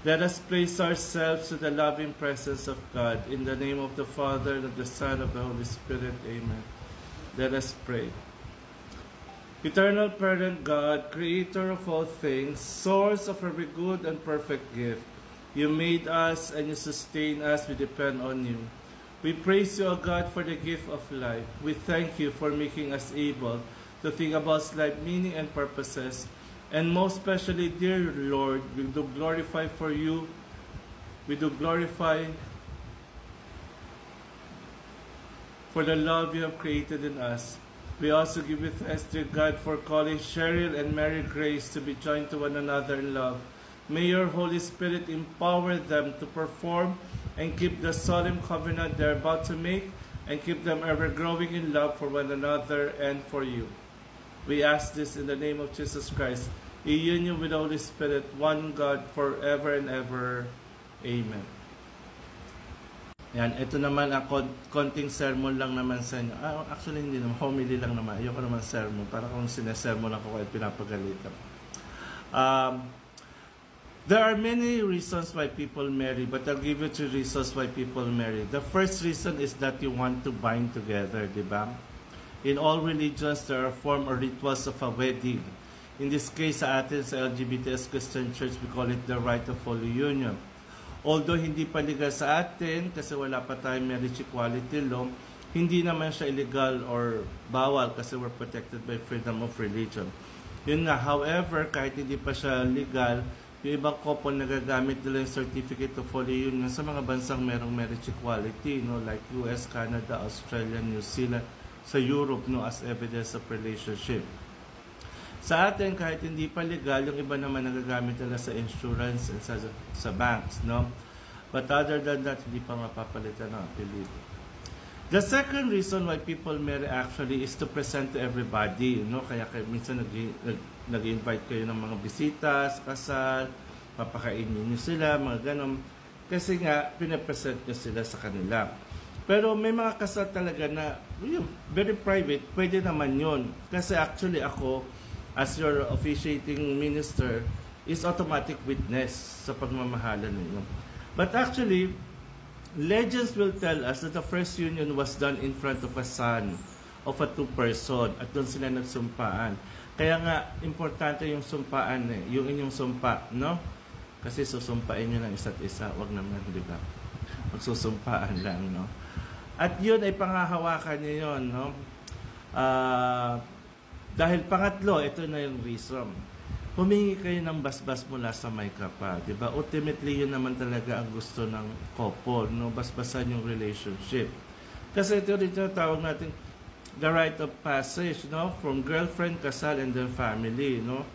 Let us place ourselves to the loving presence of God. In the name of the Father, and of the Son, and of the Holy Spirit. Amen. Let us pray. Eternal Parent God, Creator of all things, Source of every good and perfect gift, you made us and you sustain us. We depend on you. We praise you, O God, for the gift of life. We thank you for making us able to think about life meaning and purposes. And most especially, dear Lord, we do glorify for you. We do glorify for the love you have created in us. We also give you thanks, dear God, for calling Cheryl and Mary Grace to be joined to one another in love. May your Holy Spirit empower them to perform and keep the solemn covenant they're about to make, and keep them ever growing in love for one another and for you. We ask this in the name of Jesus Christ, in union with the Holy Spirit, one God, forever and ever. Amen. Yan, ito naman ako, konting sermon lang naman sa inyo. Actually, hindi naman, homily lang naman. Ayoko naman sermon, para kung sinesermon ako kahit pinapagalitan. There are many reasons why people marry, but I'll give you 3 reasons why people marry. The first reason is that you want to bind together, di ba? In all religions, there are forms or rituals of a wedding. In this case, sa atin, sa LGBTS Christian Church, we call it the rite of holy union. Although hindi pa legal sa atin, kasi wala pa tayong marriage equality law, hindi naman siya illegal or bawal kasi we're protected by freedom of religion. Yun nga, however, kahit hindi pa siya legal, yung ibang couple nagagamit nila yung certificate of holy union sa mga bansang merong marriage equality, no, like US, Canada, Australia, New Zealand, sa Europe, no, as evidence of relationship. Sa atin, kahit hindi pa legal, yung iba naman nagagamit nila sa insurance and sa banks, no? But other than that, hindi pa mapapalitan ng apelido. The second reason why people marry actually is to present to everybody, no? Kaya minsan nag-invite kayo ng mga bisita sa kasal, papakainin nyo sila, mga ganon. Kasi nga, pinapresent nyo sila sa kanila. Pero may mga kasal talaga na very private, pwede naman yun. Kasi actually ako, as your officiating minister, is automatic witness sa pagmamahalan ninyo. But actually, legends will tell us that the first union was done in front of a son of a 2-person at doon sila nagsumpaan. Kaya nga, importante yung sumpaan yung inyong sumpa, no? Kasi susumpain nyo ng isa't isa, wag naman, di ba? Magsusumpaan lang, no? At yun ay pangahawakan nyo yun, no? Dahil pangatlo, ito na yung reason. Humingi kayo ng basbas mula sa may kapa, di ba? Ultimately, yun naman talaga ang gusto ng couple, no? Basbasan yung relationship. Kasi ito rin tawag natin the rite of passage, no? From girlfriend, kasal, and then family, no?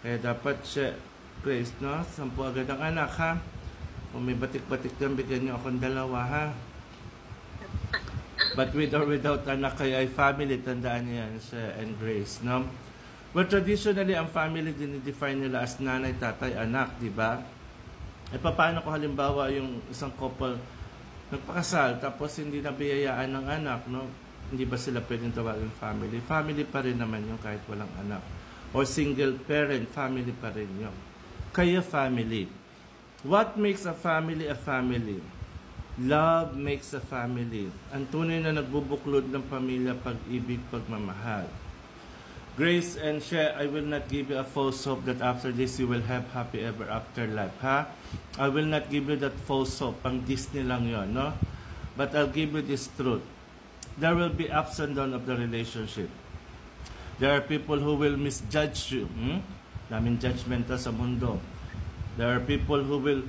Kaya dapat siya, Grace, no? 10 agad ang anak, ha? Kung may batik-batik dyan, bigyan niyo akong 2, ha? But with or without anak kayo ay family, tandaan niyo yan siya and Grace, no? Well, traditionally, ang family dinidefine nila as nanay, tatay, anak, di ba? E paano kung halimbawa yung isang couple nagpakasal tapos hindi nabiyayaan ng anak, no? Hindi ba sila pwedeng tawagin family? Family pa rin naman yung kahit walang anak. Or single parent, family pa rin yun. Kaya family. What makes a family a family? Love makes a family. Ang tunay na nagbubuklod ng pamilya, pag-ibig, pagmamahal. Grace and Shea, I will not give you a false hope that after this you will have happy ever after life, ha? I will not give you that false hope. Pang Disney lang yon, no? But I'll give you this truth. There will be ups and downs of the relationship. There are people who will misjudge you. Daming judgmental sa mundo. There are people who will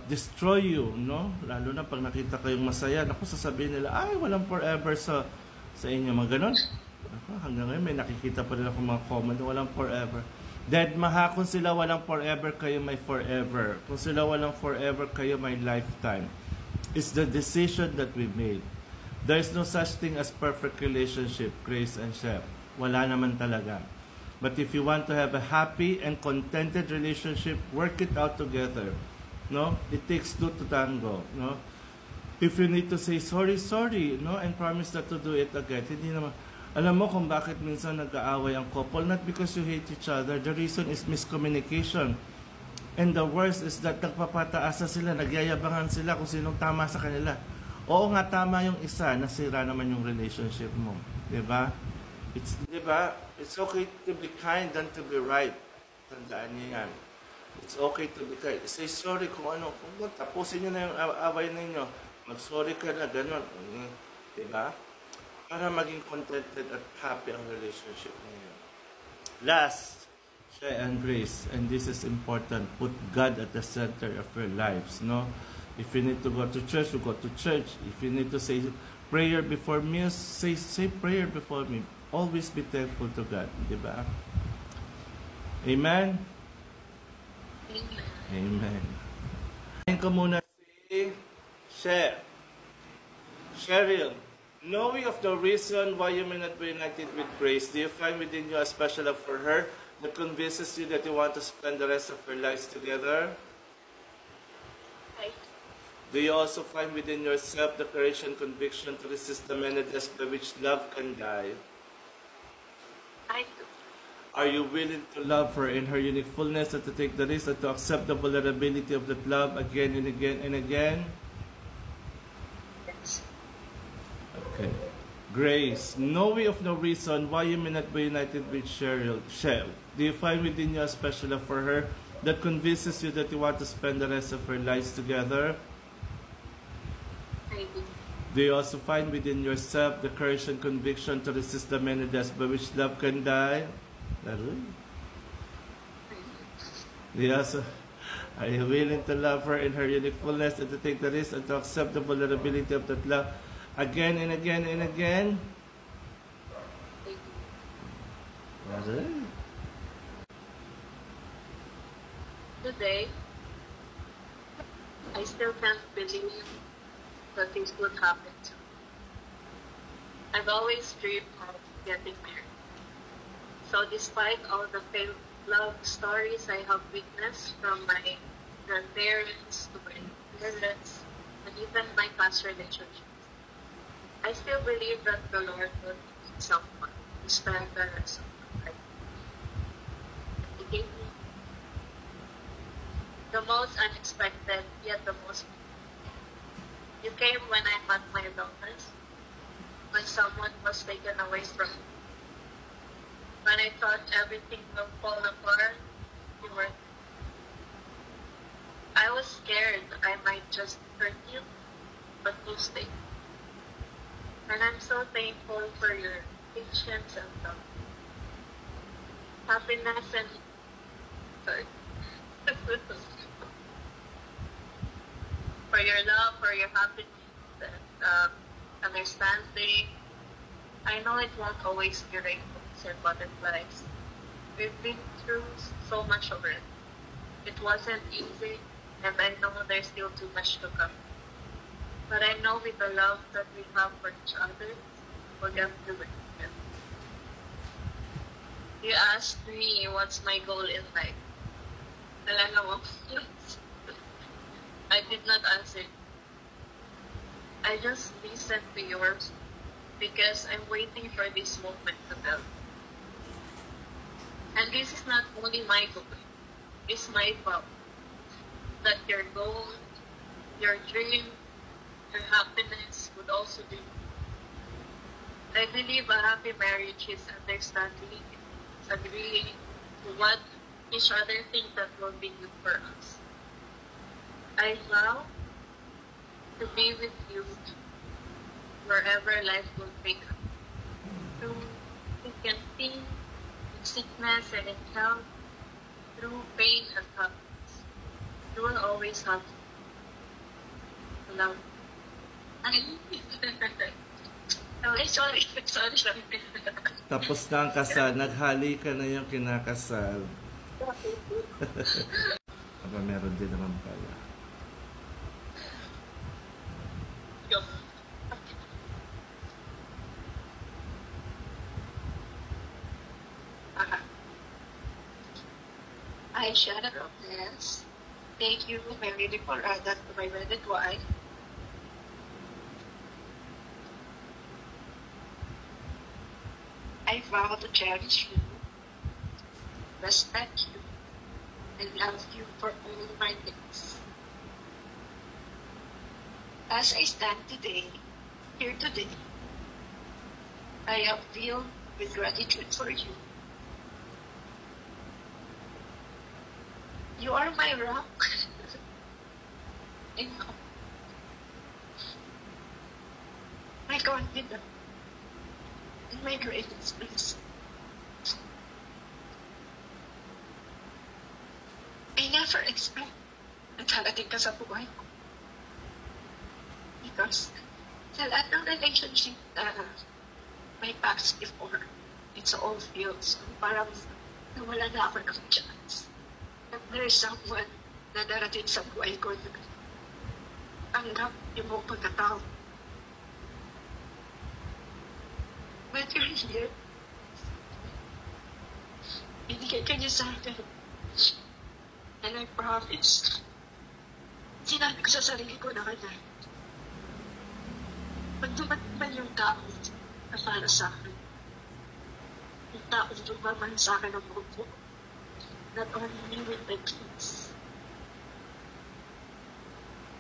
destroy you, no? Lalo na pag nakita kayong masaya, naku, sasabihin nila, ay, walang forever sa inyo, mga ganon. Hanggang ngayon, may nakikita pa rin ako mga comment, walang forever. Dead maha, kung sila walang forever, kayo may forever. Kung sila walang forever, kayo may lifetime. It's the decision that we made. There is no such thing as perfect relationship, Grace and Shep. Wala naman talaga. But if you want to have a happy and contented relationship, work it out together. No? It takes 2 to tango, no? If you need to say sorry, no, and promise not to do it again, hindi naman. Alam mo kung bakit minsan nag-aaway ang couple? Not because you hate each other. The reason is miscommunication. And the worst is that nagpapataasa sila, nagyayabangan sila kung sinong tama sa kanila. Oo nga, tama yung isa, nasira naman yung relationship mo. Diba? Diba? It's okay to be kind than to be right. Tandaan niyo yan. It's okay to be kind. Say sorry kung ano. Kung tapusin niyo na yung away ninyo. Mag-sorry ka na, gano'n. Diba? Para maging contented at happy ang relationship niyo. Last, share and grace, and this is important. Put God at the center of your lives. No, if you need to go to church, you go to church. If you need to say prayer before meals, say prayer before me. Always be thankful to God, diba? Amen. Amen. Amen. Ko muna si Cheryl. Knowing of the reason why you may not be united with Grace, do you find within you a special love for her that convinces you that you want to spend the rest of your lives together? Right. Do you also find within yourself the courage and conviction to resist the many deaths by which love can die? I do. Are you willing to love her in her unique fullness and to take the risk and to accept the vulnerability of that love again and again and again? Yes. Okay. Grace, knowing of no reason why you may not be united with Cheryl, do you find within you a special love for her that convinces you that you want to spend the rest of your lives together? I do. Do you also find within yourself the courage and conviction to resist the many deaths by which love can die? Do you also, are you willing to love her in her unique fullness and to take the risk and to accept the vulnerability of that love again and again and again? Today, I still can't believe that this would happen to me. I've always dreamed of getting married. So despite all the failed love stories I have witnessed from my grandparents to my parents and even my past relationships, I still believe that the Lord will need someone to spend the rest of my life. He gave me the most unexpected, yet the most. You came when I'm at my lowest, when someone was taken away from me. When I thought everything will fall apart, you were. I was scared I might just hurt you, but you stayed. And I'm so thankful for your patience and love. Happiness and sorry. For your love, for your happiness and understanding. I know it won't always be rainbows and butterflies. We've been through so much already. It wasn't easy, and I know there's still too much to come. But I know with the love that we have for each other, we'll get through it. You asked me what's my goal in life. Talaga mo. I did not answer. I just listened to yours because I'm waiting for this moment to tell. And this is not only my goal, it's my vow that your goal, your dream, your happiness would also be. I believe a happy marriage is understanding, agreeing to what each other think that will be good for us. I vow to be with you wherever life will take us. Through thick and thin, in sickness and in health, through pain and happiness. You will always have love. Sorry. Tapos na ang kasal, naghali ka na yung kinakasal. Aba, meron din naman pala. I share this. Thank you, my beautiful Radha, to my wedded wife. I vow to cherish you, respect you, and love you for all my days. As I stand here today, I am filled with gratitude for you. You are my rock and my confidant and my greatest blessing. I never expect na darating ka sa buhay ko. Because sa lahat ng relationship na may past before, it's all feels parang nawala na ako ng chance. And there's someone na darating sa buhay ko na tanggap yung mong pagkatao. But you're here. Binigay ka niya sa akin. And I promise, sinabi ko sa sarili ko na kanya, pag dumating yung tao na para sa akin, yung tao na dumamahal sa akin ng buong, not only with my kids.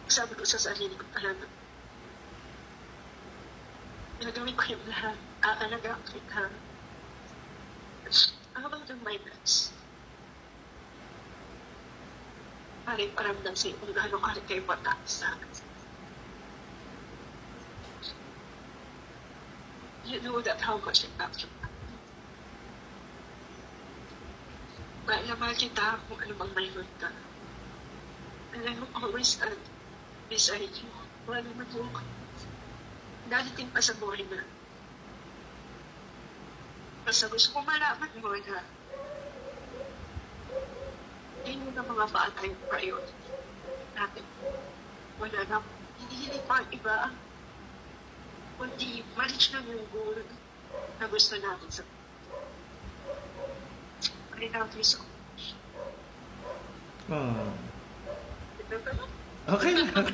Sabi ko sa sarili ko talaga, nagawin ko yung lahat, aalagaan kita. Habang ng my best. Paring paramdam sa iyo kung gaano ka rin kayo mataas sa akin. You know that how much it matters. Maalaman kita kung ano bang mayroon ka. And I will always stand beside you. Wala naman mo ka. Dadating pa sa buhay na. Basta gusto ko malaman mo na hindi mo na mga bagay yung priority natin. Wala na. Hindi pa iba. Kundi ma-reach lang yung goal na gusto natin sa I love you so much. Oh. Okay lang.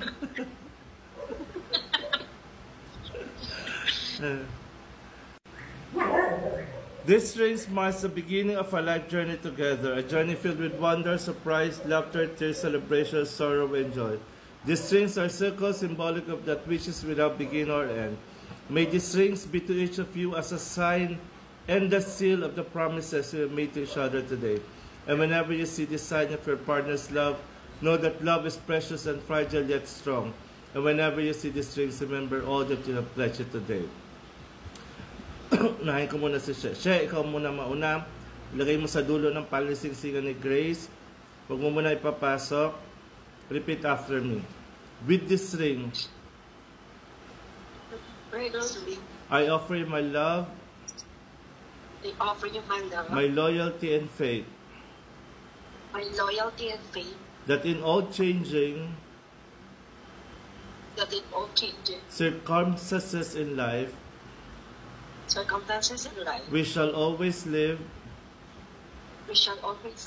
This race marks the beginning of a life journey together, a journey filled with wonder, surprise, laughter, tears, celebration, sorrow, and joy. These rings are circles symbolic of that which is without beginning or end. May these rings be to each of you as a sign and the seal of the promises you have made to each other today. And whenever you see this sign of your partner's love, know that love is precious and fragile yet strong. And whenever you see these rings, remember all that you have pledged today. Unahin ko muna si She. She, ikaw muna mauna. Lagay mo sa dulo ng palisingsingan ni Grace. Huwag mo muna ipapasok. Repeat after me. With this ring, I offer you my love, I offer you my love, my loyalty and faith, my loyalty and faith, that in all changing circumstances in life, we shall always live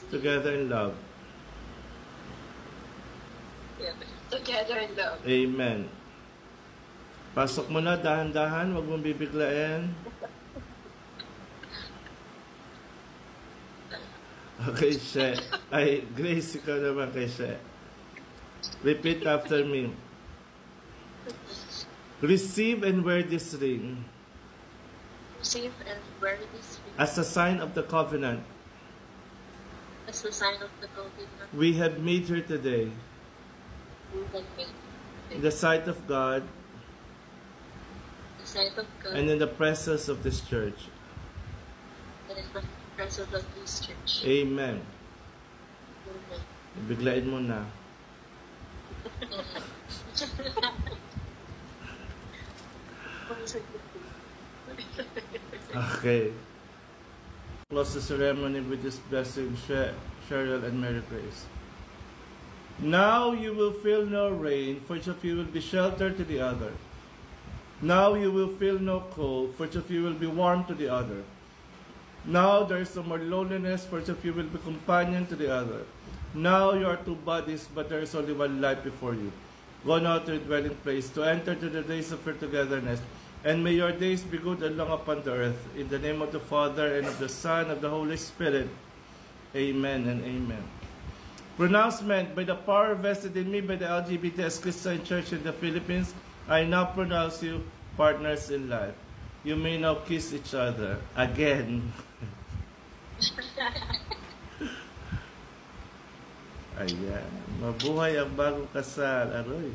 together in love. Together in love. Amen. Pasok mo na, dahan-dahan, huwag mong bibiglain. Okay, She. Ay, Grace, ikaw naman kay She. Repeat after me. Receive and wear this ring. Receive and wear this ring. As a sign of the covenant. As a sign of the covenant. We have made here today. In the sight of God. And in the presence of this church. And in the presence of this church. Amen. Biglain mo na. Okay. Close the ceremony with this blessing, Cheryl and Mary Grace. Now you will feel no rain, for each of you will be sheltered to the other. Now you will feel no cold, for each of you will be warm to the other. Now there is no more loneliness, for each of you will be companion to the other. Now you are two bodies, but there is only one life before you. Go now to your dwelling place, to enter to the days of your togetherness. And may your days be good and long upon the earth. In the name of the Father, and of the Son, and of the Holy Spirit. Amen and amen. Pronouncement, by the power vested in me by the LGBTS Christian Church in the Philippines, I now pronounce you partners in life. You may now kiss each other again. Ayan. Mabuhay ang bagong kasal. Aroy.